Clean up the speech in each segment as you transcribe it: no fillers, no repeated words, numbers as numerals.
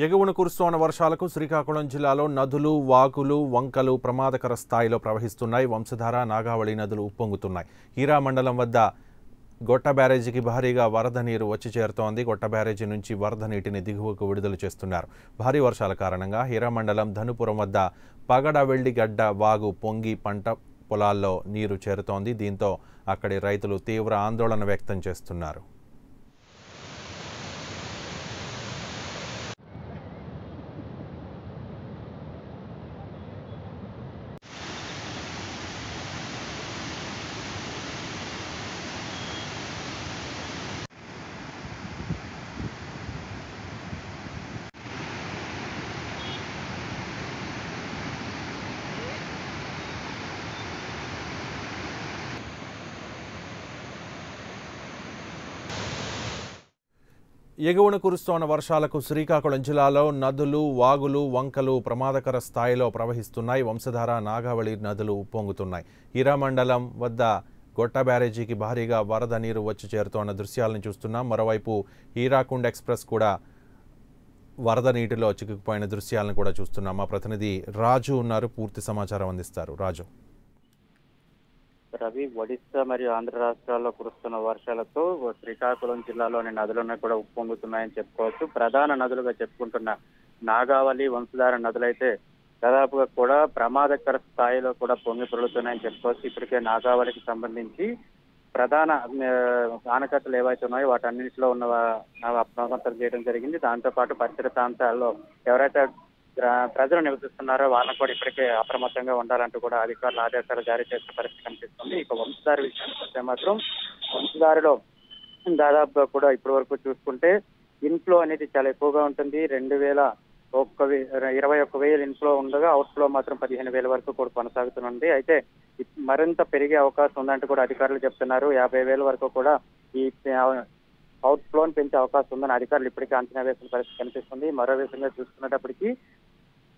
ఎగువన కురుస్తున్న వర్షాలకు శ్రీకాకుళం జిల్లాలో నదులు, వాగులు, వంకలు ప్రమాదకర స్థాయిలో ప్రవహిస్తున్నాయి. వంశధార, నాగావళి నదులు ఉప్పొంగుతున్నాయి. హీరా మండలం వద్ద గొట్ట బ్యారేజీకి భారీగా వరద నీరు వచ్చి చేరుతోంది. గొట్ట బ్యారేజీ నుంచి వరద నీటిని దిగువకు విడుదల చేస్తున్నారు. భారీ వర్షాల కారణంగా హీరా మండలం ధనుపురం వద్ద పగడ వెళ్లిగడ్డ వాగు పొంగి పంట పొలాల్లో నీరు చేరుతోంది. దీంతో అక్కడి రైతులు తీవ్ర ఆందోళన వ్యక్తం చేస్తున్నారు. ఎగువన కురుస్తున్న వర్షాలకు శ్రీకాకుళం జిల్లాలో నదులు, వాగులు, వంకలు ప్రమాదకర స్థాయిలో ప్రవహిస్తున్నాయి. వంశధార, నాగావళి నదులు ఉప్పొంగుతున్నాయి. హీరా మండలం వద్ద గొట్ట బ్యారేజీకి భారీగా వరద నీరు వచ్చి చేరుతోన్న దృశ్యాలను చూస్తున్నాం. మరోవైపు హీరాకుండ్ ఎక్స్ప్రెస్ కూడా వరద నీటిలో చిక్కుకుపోయిన దృశ్యాలను కూడా చూస్తున్నాం. మా ప్రతినిధి రాజు ఉన్నారు, పూర్తి సమాచారం అందిస్తారు. రాజు. రవి, ఒడిశా మరియు ఆంధ్ర రాష్ట్రాల్లో కురుస్తున్న వర్షాలతో శ్రీకాకుళం జిల్లాలోని నదులను కూడా ఉప్పొంగుతున్నాయని చెప్పుకోవచ్చు. ప్రధాన నదులుగా చెప్పుకుంటున్న నాగావళి, వంశధార నదులైతే దాదాపుగా కూడా ప్రమాదకర స్థాయిలో కూడా పొంగి పొరులుతున్నాయని చెప్పుకోవచ్చు. ఇప్పటికే నాగావళికి సంబంధించి ప్రధాన ఆనకట్టలు ఏవైతే ఉన్నాయో వాటన్నింటిలో ఉన్న అప్రమత్తం చేయడం జరిగింది. దాంతోపాటు పరిసర ప్రాంతాల్లో ఎవరైతే ప్రజలు నివసిస్తున్నారో వాళ్ళకు కూడా ఇప్పటికే అప్రమత్తంగా ఉండాలంటూ కూడా అధికారులు ఆదేశాలు జారీ చేసిన పరిస్థితి కనిపిస్తుంది. ఇక వంశధార విషయానికి వస్తే మాత్రం వంశధారలో దాదాపుగా కూడా ఇప్పటి వరకు చూసుకుంటే ఇన్ఫ్లో అనేది చాలా ఎక్కువగా ఉంటుంది. 21,000 ఇన్ఫ్లో ఉండగా అవుట్ఫ్లో మాత్రం 15,000 వరకు కూడా కొనసాగుతుంది. అయితే మరింత పెరిగే అవకాశం ఉందంటూ కూడా అధికారులు చెప్తున్నారు. 50,000 వరకు కూడా ఈ అవుట్ఫ్లోని పెంచే అవకాశం ఉందని అధికారులు ఇప్పటికే అంచనా వేసిన పరిస్థితి కనిపిస్తుంది. మరో విధంగా చూసుకునేటప్పటికీ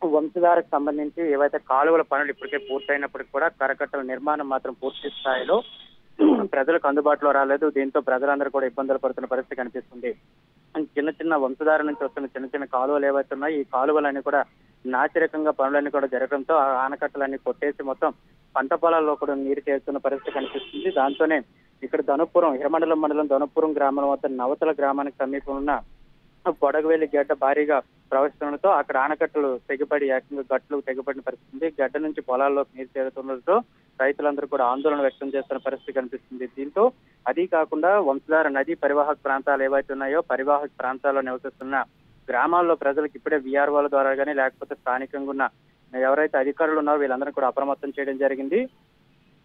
వంశధారకు సంబంధించి ఏవైతే కాలువల పనులు ఇప్పటికే పూర్తయినప్పటికీ కూడా కరకట్టల నిర్మాణం మాత్రం పూర్తి స్థాయిలో ప్రజలకు అందుబాటులో రాలేదు. దీంతో ప్రజలందరూ కూడా ఇబ్బందులు పడుతున్న పరిస్థితి కనిపిస్తుంది. చిన్న చిన్న వంశధార నుంచి వస్తున్న చిన్న చిన్న కాలువలు ఏవైతే ఉన్నాయో ఈ కాలువలన్నీ కూడా నాసిరకంగా పనులన్నీ కూడా జరగడంతో ఆ ఆనకట్టలన్నీ కొట్టేసి మొత్తం పంట పొలాల్లో కూడా నీరు చేరుతున్న పరిస్థితి కనిపిస్తుంది. దాంతోనే ఇక్కడ ధనుపురం, హిరమండలం మండలం ధనుపురం గ్రామం వద్ద నవతల గ్రామానికి సమీపం ఉన్న పొడగవేలి గడ్డ భారీగా ప్రవహిస్తుండటంతో అక్కడ ఆనకట్టలు తెగిపడి ఏకంగా గట్లు తెగిపడిన పరిస్థితి. గడ్డ నుంచి పొలాల్లోకి నీరు చేరుతుండటంతో రైతులందరూ కూడా ఆందోళన వ్యక్తం చేస్తున్న పరిస్థితి కనిపిస్తుంది. దీంతో అది కాకుండా వంశధార నదీ పరివాహక ప్రాంతాలు ఏవైతే ఉన్నాయో పరివాహక ప్రాంతాల్లో నివసిస్తున్న గ్రామాల్లో ప్రజలకు ఇప్పుడే వీఆర్ఓల ద్వారా కానీ లేకపోతే స్థానికంగా ఉన్న ఎవరైతే అధికారులు ఉన్నారో వీళ్ళందరూ కూడా అప్రమత్తం చేయడం జరిగింది.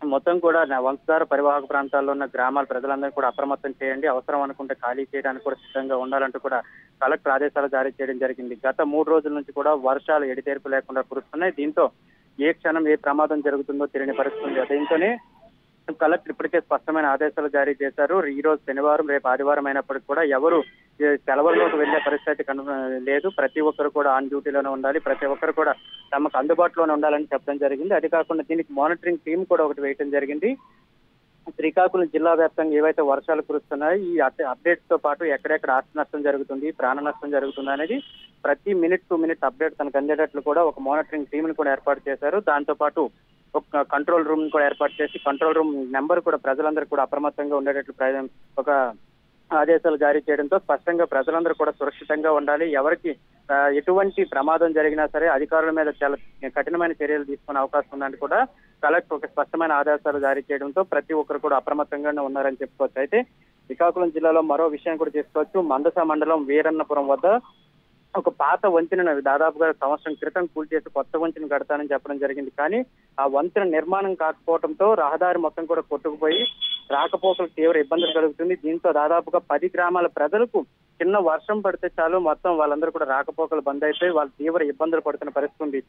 మొత్తం కూడా వంశధార పరివాహక ప్రాంతాల్లో ఉన్న గ్రామాల ప్రజలందరూ కూడా అప్రమత్తం చేయండి, అవసరం అనుకుంటే ఖాళీ చేయడానికి కూడా సిద్ధంగా ఉండాలంటూ కూడా కలెక్టర్ ఆదేశాలు జారీ చేయడం జరిగింది. గత 3 రోజుల నుంచి కూడా వర్షాలు ఎడితేర్పు లేకుండా కురుస్తున్నాయి. దీంతో ఏ క్షణం ఏ ప్రమాదం జరుగుతుందో తెలియని పరిస్థితి. దీంతోనే కలెక్టర్ ఇప్పటికే స్పష్టమైన ఆదేశాలు జారీ చేశారు. ఈ రోజు శనివారం, రేపు ఆదివారం అయినప్పటికీ కూడా ఎవరు సెలవుల్లోకి వెళ్లే పరిస్థితి లేదు. ప్రతి ఒక్కరు కూడా ఆన్ డ్యూటీలోనే ఉండాలి, ప్రతి ఒక్కరు కూడా తమకు అందుబాటులోనే ఉండాలని చెప్పడం జరిగింది. అది కాకుండా దీనికి మానిటరింగ్ టీం కూడా ఒకటి వేయడం జరిగింది. శ్రీకాకుళం జిల్లా వ్యాప్తంగా ఏవైతే వర్షాలు కురుస్తున్నాయో ఈ అప్డేట్స్ తో పాటు ఎక్కడెక్కడ ఆస్తి నష్టం జరుగుతుంది, ప్రాణ నష్టం జరుగుతుంది అనేది ప్రతి మినిట్ టు మినిట్ అప్డేట్ తనకు అందేటట్లు కూడా ఒక మానిటరింగ్ టీం ని కూడా ఏర్పాటు చేశారు. దాంతో పాటు ఒక కంట్రోల్ రూమ్ కూడా ఏర్పాటు చేసి కంట్రోల్ రూమ్ నెంబర్ కూడా ప్రజలందరూ కూడా అప్రమత్తంగా ఉండేటట్లు ఒక ఆదేశాలు జారీ చేయడంతో స్పష్టంగా ప్రజలందరూ కూడా సురక్షితంగా ఉండాలి. ఎవరికి ఎటువంటి ప్రమాదం జరిగినా సరే అధికారుల మీద చాలా కఠినమైన చర్యలు తీసుకునే అవకాశం ఉందని కూడా కలెక్టర్ ఒక స్పష్టమైన ఆదేశాలు జారీ చేయడంతో ప్రతి ఒక్కరు కూడా అప్రమత్తంగానే ఉన్నారని చెప్పుకోవచ్చు. అయితే శ్రీకాకుళం జిల్లాలో మరో విషయం కూడా చెప్పుకోవచ్చు. మందస మండలం వీరన్నపురం వద్ద ఒక పాత వంతెన దాదాపుగా సంవత్సరం క్రితం కూల్చేసి కొత్త వంతెన కడతానని చెప్పడం జరిగింది. కానీ ఆ వంతెన నిర్మాణం కాకపోవడంతో రహదారి మొత్తం కూడా కొట్టుకుపోయి రాకపోకలకు తీవ్ర ఇబ్బందులు కలుగుతుంది. దీంతో దాదాపుగా 10 గ్రామాల ప్రజలకు చిన్న వర్షం పడితే చాలు మొత్తం వాళ్ళందరూ కూడా రాకపోకలు బంద్ అయిపోయి వాళ్ళు తీవ్ర ఇబ్బందులు పడుతున్న పరిస్థితి ఉంది.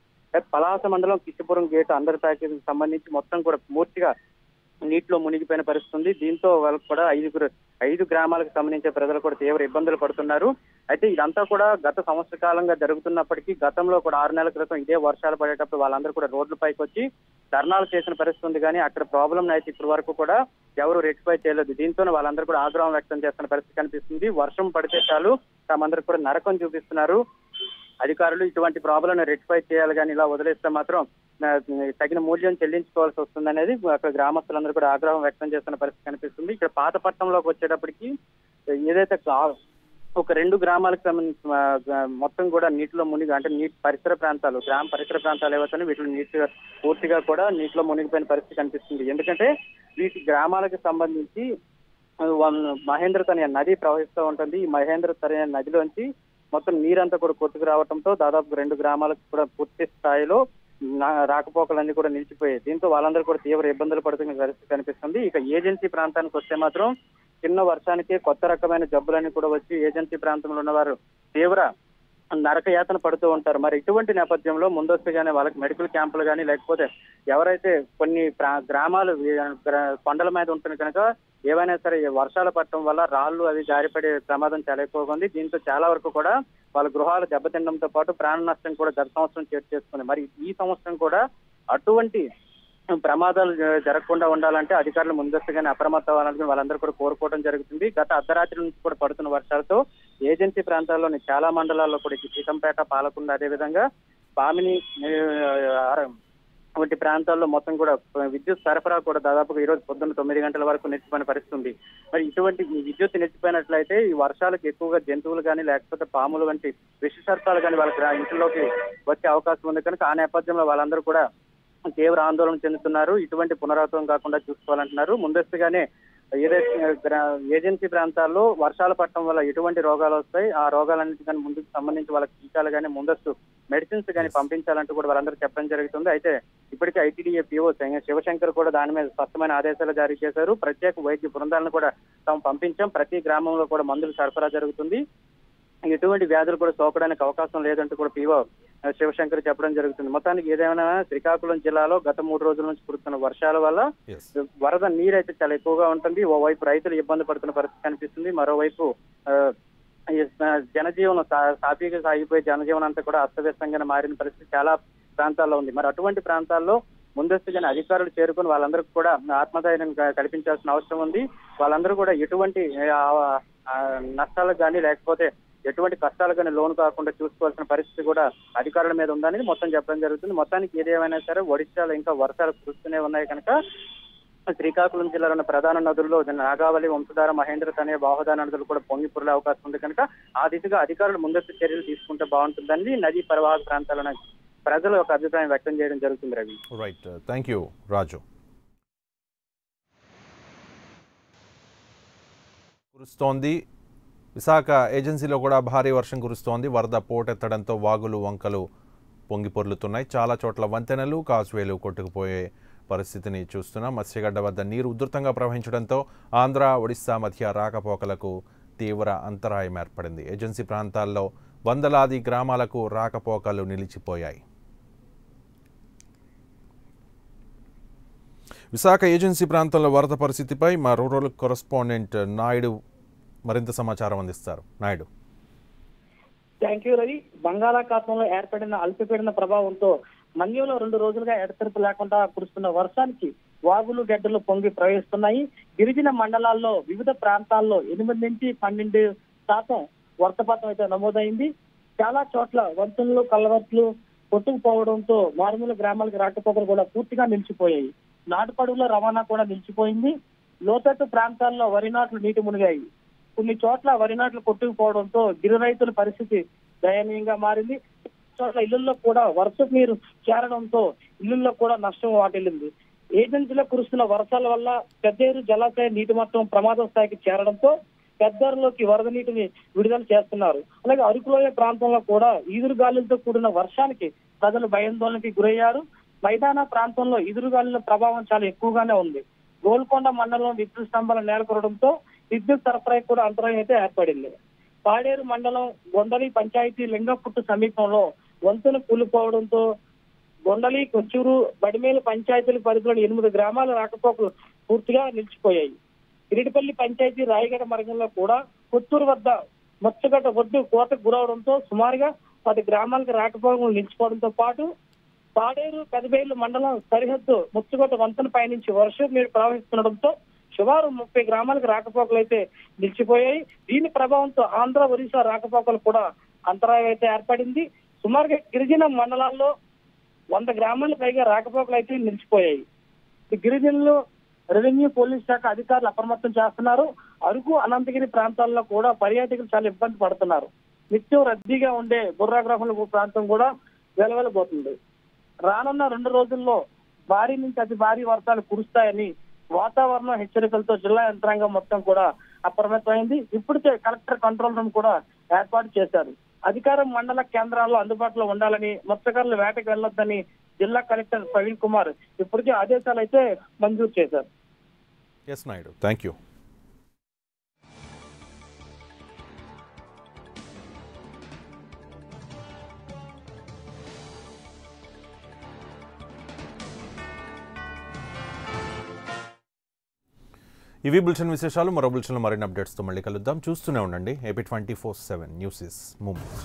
పలాస మండలం కిచ్చిపురం గేటు అందరి ప్యాకేజీకి సంబంధించి మొత్తం కూడా పూర్తిగా నీటిలో మునిగిపోయిన పరిస్థితి ఉంది. దీంతో వాళ్ళకు కూడా 5 గ్రామాలకు సంబంధించిన ప్రజలు కూడా తీవ్ర ఇబ్బందులు పడుతున్నారు. అయితే ఇదంతా కూడా గత సంవత్సర కాలంగా జరుగుతున్నప్పటికీ గతంలో కూడా 6 నెలల క్రితం ఇదే వర్షాలు పడేటప్పుడు వాళ్ళందరూ కూడా రోడ్లపైకి వచ్చి ధర్నాలు చేసిన పరిస్థితి ఉంది. కానీ అక్కడ ప్రాబ్లం అయితే ఇప్పటి వరకు కూడా ఎవరు రెక్టిఫై చేయలేదు. దీంతో వాళ్ళందరూ కూడా ఆగ్రహం వ్యక్తం చేస్తున్న పరిస్థితి కనిపిస్తుంది. వర్షం పడితే చాలు తమందరూ కూడా నరకం చూపిస్తున్నారు. అధికారులు ఇటువంటి ప్రాబ్లం రెక్టిఫై చేయాలి, కానీ ఇలా వదిలేస్తే మాత్రం తగిన మూల్యం చెల్లించుకోవాల్సి వస్తుందనేది అక్కడ గ్రామస్తులందరూ కూడా ఆగ్రహం వ్యక్తం చేస్తున్న పరిస్థితి కనిపిస్తుంది. ఇక్కడ పాతపట్నంలోకి వచ్చేటప్పటికి ఏదైతే ఒక 2 గ్రామాలకు సంబంధించిన మొత్తం కూడా నీటిలో మునిగి, అంటే నీటి పరిసర ప్రాంతాలు, గ్రామ పరిసర ప్రాంతాలు ఏవైతే వీటిలో పూర్తిగా కూడా నీటిలో మునిగిపోయిన పరిస్థితి కనిపిస్తుంది. ఎందుకంటే వీటి గ్రామాలకు సంబంధించి మహేంద్ర తనయ నది ప్రవహిస్తూ ఉంటుంది. ఈ మహేంద్ర తనయ నదిలోంచి మొత్తం నీరంతా కూడా కొట్టుకు రావడంతో దాదాపు 2 గ్రామాలకు కూడా పూర్తి స్థాయిలో రాకపోకలన్నీ కూడా నిలిచిపోయాయి. దీంతో వాళ్ళందరూ కూడా తీవ్ర ఇబ్బందులు పడుతున్న పరిస్థితి కనిపిస్తుంది. ఇక ఏజెన్సీ ప్రాంతానికి వస్తే మాత్రం చిన్న వర్షానికి కొత్త రకమైన జబ్బులన్నీ కూడా వచ్చి ఏజెన్సీ ప్రాంతంలో ఉన్నవారు తీవ్ర నరకయాతన పడుతూ ఉంటారు. మరి ఇటువంటి నేపథ్యంలో ముందస్తుగానే వాళ్ళకి మెడికల్ క్యాంపులు కానీ, లేకపోతే ఎవరైతే కొన్ని గ్రామాలు కొండల మీద ఉంటుంది కనుక ఏవైనా సరే వర్షాలు పడటం వల్ల రాళ్లు అవి జారిపడే ప్రమాదం చాలా ఎక్కువగా ఉంది. దీంతో చాలా వరకు కూడా వాళ్ళ గృహాలు దెబ్బతినడంతో పాటు ప్రాణ నష్టం కూడా గత సంవత్సరం చేసుకుంది. మరి ఈ సంవత్సరం కూడా అటువంటి ప్రమాదాలు జరగకుండా ఉండాలంటే అధికారులు ముందస్తుగానే అప్రమత్తం అవ్వాలని వాళ్ళందరూ కూడా కోరుకోవడం జరుగుతుంది. గత అర్ధరాత్రి నుంచి కూడా పడుతున్న వర్షాలతో ఏజెన్సీ ప్రాంతాల్లోని చాలా మండలాల్లో కూడా సీతంపేట, పాలకొండ, అదేవిధంగా పామిని వంటి ప్రాంతాల్లో మొత్తం కూడా విద్యుత్ సరఫరా కూడా దాదాపుగా ఈ రోజు పొద్దున్న 9 గంటల వరకు నిలిచిపోయిన పరిస్థితి ఉంది. మరి ఇటువంటి విద్యుత్ నిలిచిపోయినట్లయితే ఈ వర్షాలకు ఎక్కువగా జంతువులు కానీ, లేకపోతే పాములు వంటి విష సర్పాలు కానీ వాళ్ళ ఇంట్లోకి వచ్చే అవకాశం ఉంది కనుక ఆ నేపథ్యంలో వాళ్ళందరూ కూడా తీవ్ర ఆందోళన చెందుతున్నారు. ఇటువంటి పునరావృతం కాకుండా చూసుకోవాలంటున్నారు. ముందస్తుగానే ఏదైతే ఏజెన్సీ ప్రాంతాల్లో వర్షాలు పడటం వల్ల ఎటువంటి రోగాలు వస్తాయి, ఆ రోగాలన్నిటి కానీ ముందుకు సంబంధించి వాళ్ళకి టీకాలు కానీ, ముందస్తు మెడిసిన్స్ కానీ పంపించాలంటూ కూడా వాళ్ళందరూ చెప్పడం జరుగుతుంది. అయితే ఇప్పటికే ఐటీడీఏ పీఓ శివశంకర్ కూడా దాని మీద స్పష్టమైన ఆదేశాలు జారీ చేశారు. ప్రత్యేక వైద్య బృందాలను కూడా తాము పంపించాం. ప్రతి గ్రామంలో కూడా మందులు సరఫరా జరుగుతుంది. ఎటువంటి వ్యాధులు కూడా సోకడానికి అవకాశం లేదంటూ కూడా పీఓ శివశంకర్ చెప్పడం జరుగుతుంది. మొత్తానికి ఏదైనా శ్రీకాకుళం జిల్లాలో గత 3 రోజుల నుంచి కురుస్తున్న వర్షాల వల్ల వరద నీరైతే చాలా ఎక్కువగా ఉంటుంది. ఓవైపు రైతులు ఇబ్బంది పడుతున్న పరిస్థితి కనిపిస్తుంది. మరోవైపు జనజీవనం సాఫీగా సాగిపోయే జనజీవనం అంతా కూడా అస్తవ్యస్తంగా మారిన పరిస్థితి చాలా ప్రాంతాల్లో ఉంది. మరి అటువంటి ప్రాంతాల్లో ముందస్తుగానే అధికారులు చేరుకుని వాళ్ళందరికీ కూడా ఆత్మధైర్యం కల్పించాల్సిన అవసరం ఉంది. వాళ్ళందరూ కూడా ఎటువంటి నష్టాలకు కానీ, లేకపోతే ఎటువంటి కష్టాలు కానీ లోను కాకుండా చూసుకోవాల్సిన పరిస్థితి కూడా అధికారుల మీద ఉందని మొత్తం చెప్పడం జరుగుతుంది. మొత్తానికి ఏదేమైనా సరే ఒడిశాలో ఇంకా వర్షాలు కురుస్తూనే ఉన్నాయి కనుక శ్రీకాకుళం జిల్లాలో ఉన్న ప్రధాన నదుల్లో నాగావళి, వంశధార, మహేంద్ర తనయ, బాహుదా నదులు కూడా పొంగి పొరలే అవకాశం ఉంది కనుక ఆ దిశగా అధికారులు ముందస్తు చర్యలు తీసుకుంటే బాగుంటుందని నదీ పరివాహక ప్రాంతాల ప్రజలు ఒక అభిప్రాయం వ్యక్తం చేయడం జరుగుతుంది. రవి, రైట్, థ్యాంక్ యూ రాజు. కురుస్తోంది విశాఖ ఏజెన్సీలో కూడా భారీ వర్షం కురుస్తోంది. వరద పోటెత్తడంతో వాగులు, వంకలు పొంగి పొర్లుతున్నాయి. చాలా చోట్ల వంతెనలు, కాజ్వేలు కొట్టుకుపోయే పరిస్థితిని చూస్తున్నాం. మత్స్యగడ్డ వద్ద నీరు ఉధృతంగా ప్రవహించడంతో ఆంధ్ర, ఒడిశా మధ్య రాకపోకలకు తీవ్ర అంతరాయం ఏర్పడింది. ఏజెన్సీ ప్రాంతాల్లో వందలాది గ్రామాలకు రాకపోకలు నిలిచిపోయాయి. విశాఖ ఏజెన్సీ ప్రాంతంలో వరద పరిస్థితిపై మా రూరల్ కరెస్పాండెంట్ నాయుడు మరింత సమాచారం అందిస్తారు. నాయుడు. Thank you Ravi. బంగాళాఖాతంలో ఏర్పడిన అల్పపీడన ప్రభావంతో మన్యంలో 2 రోజులుగా ఎడతెరపు లేకుండా కురుస్తున్న వర్షానికి వాగులు, గడ్డలు పొంగి ప్రవహిస్తున్నాయి. గిరిజన మండలాల్లో వివిధ ప్రాంతాల్లో 8 నుంచి 12% వర్షపాతం అయితే నమోదైంది. చాలా చోట్ల వంతెనలు, కల్వర్ట్లు కొట్టుకుపోవడంతో మారుమూల గ్రామాలకు రాకపోకలు కూడా పూర్తిగా నిలిచిపోయాయి. నాటుపడుగుల రవాణా కూడా నిలిచిపోయింది. లోతట్టు ప్రాంతాల్లో వరి నాట్లు నీటి మునిగాయి. కొన్ని చోట్ల వరి నాట్లు కొట్టుకుపోవడంతో గిరి రైతుల పరిస్థితి దయనీయంగా మారింది. చోట్ల ఇళ్లలో కూడా వర్షపు నీరు చేరడంతో ఇళ్లలో కూడా నష్టం వాటిల్లింది. ఏజెన్సీలో కురుస్తున్న వర్షాల వల్ల పెద్దేరు జలాశయ నీటి మొత్తం ప్రమాద స్థాయికి చేరడంతో పెద్దేరులోకి వరద నీటిని విడుదల చేస్తున్నారు. అలాగే అరకులోయ ప్రాంతంలో కూడా ఈదురుగాలులతో కూడిన వర్షానికి ప్రజలు భయాందోళనకి గురయ్యారు. మైదాన ప్రాంతంలో ఈదురుగాలుల ప్రభావం చాలా ఎక్కువగానే ఉంది. గోల్కొండ మండలం విద్యుత్ స్తంభాలు నేలకొరడంతో విద్యుత్ సరఫరా కూడా అంతరాయం అయితే ఏర్పడింది. పాడేరు మండలం గొండలి పంచాయతీ లింగపుట్టు సమీపంలో వంతెన కూలిపోవడంతో గొండలి, కొచ్చూరు, బడిమేలు పంచాయతీల పరిధిలోని 8 గ్రామాల రాకపోకలు పూర్తిగా నిలిచిపోయాయి. ఇరిటిపల్లి పంచాయతీ రాయగడ మార్గంలో కూడా కొత్తూరు వద్ద మత్స్యగడ్డ ఒడ్డు కోతకు గురవడంతో సుమారుగా 10 గ్రామాలకు రాకపోకలు నిలిచిపోవడంతో పాటు పాడేరు, పెదబేలు మండలం సరిహద్దు ముత్తుగొట్ట వంతెన పైనుంచి వర్షం నీరు ప్రవహిస్తుండటంతో సుమారు 30 గ్రామాలకు రాకపోకలు అయితే నిలిచిపోయాయి. దీని ప్రభావంతో ఆంధ్ర, ఒరిస్సా రాకపోకలు కూడా అంతరాయం అయితే ఏర్పడింది. సుమారుగా గిరిజన మండలాల్లో 100 గ్రామాల పైగా రాకపోకలు అయితే నిలిచిపోయాయి. ఈ గిరిజనులు రెవెన్యూ పోలీస్ శాఖ అధికారులు అప్రమత్తం చేస్తున్నారు. అరకు అనంతగిరి ప్రాంతాల్లో కూడా పర్యాటకులు చాలా ఇబ్బంది పడుతున్నారు. నిత్యం రద్దీగా ఉండే బుర్రాగ్రహుల ప్రాంతం కూడా వెలవెలబోతుంది. రానున్న 2 రోజుల్లో భారీ నుంచి అతి భారీ వర్షాలు కురుస్తాయని వాతావరణ హెచ్చరికలతో జిల్లా యంత్రాంగం మొత్తం కూడా అప్రమత్తమైంది. ఇప్పటికే కలెక్టర్ కంట్రోల్ రూమ్ కూడా ఏర్పాటు చేశారు. అధికారం మండల కేంద్రాల్లో అందుబాటులో ఉండాలని, మత్స్యకారులు వేటకు వెళ్లొద్దని జిల్లా కలెక్టర్ ప్రవీణ్ కుమార్ ఇప్పటికే ఆదేశాలు అయితే మంజూరు చేశారు. S Naidu, thank you. ఇవి బులెటిన్ విశేషాలు. మరో బులెటిన్లో మరిన్ని అప్డేట్స్తో మళ్ళీ కలుద్దాం. చూస్తూనే ఉండండి AP 24/7 న్యూస్ ఇస్ మూమెంట్.